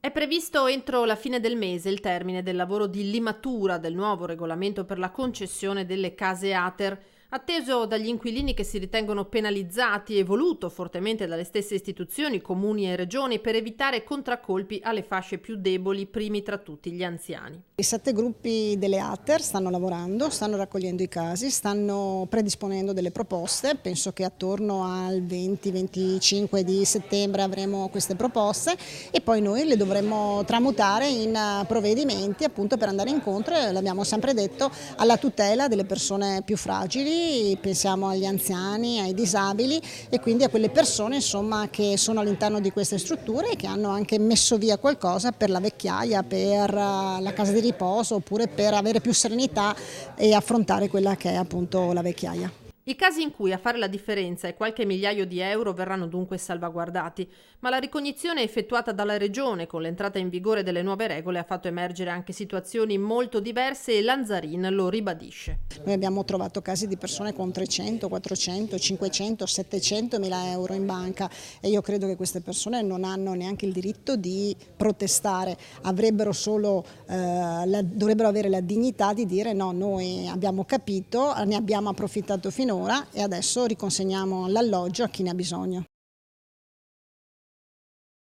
È previsto entro la fine del mese il termine del lavoro di limatura del nuovo regolamento per la concessione delle case ATER, atteso dagli inquilini che si ritengono penalizzati e voluto fortemente dalle stesse istituzioni, comuni e regioni, per evitare contraccolpi alle fasce più deboli, primi tra tutti gli anziani. I 7 gruppi delle ATER stanno lavorando, stanno raccogliendo i casi, stanno predisponendo delle proposte. Penso che attorno al 20-25 di settembre avremo queste proposte e poi noi le dovremo tramutare in provvedimenti appunto per andare incontro, l'abbiamo sempre detto, alla tutela delle persone più fragili, pensiamo agli anziani, ai disabili e quindi a quelle persone insomma, che sono all'interno di queste strutture e che hanno anche messo via qualcosa per la vecchiaia, per la casa di riposo oppure per avere più serenità e affrontare quella che è appunto la vecchiaia. I casi in cui a fare la differenza e qualche migliaio di euro verranno dunque salvaguardati, ma la ricognizione effettuata dalla Regione con l'entrata in vigore delle nuove regole ha fatto emergere anche situazioni molto diverse e Lanzarin lo ribadisce. Noi abbiamo trovato casi di persone con 300, 400, 500, 700 mila euro in banca e io credo che queste persone non hanno neanche il diritto di protestare, avrebbero solo, dovrebbero avere la dignità di dire no, noi abbiamo capito, ne abbiamo approfittato finora e adesso riconsegniamo l'alloggio a chi ne ha bisogno.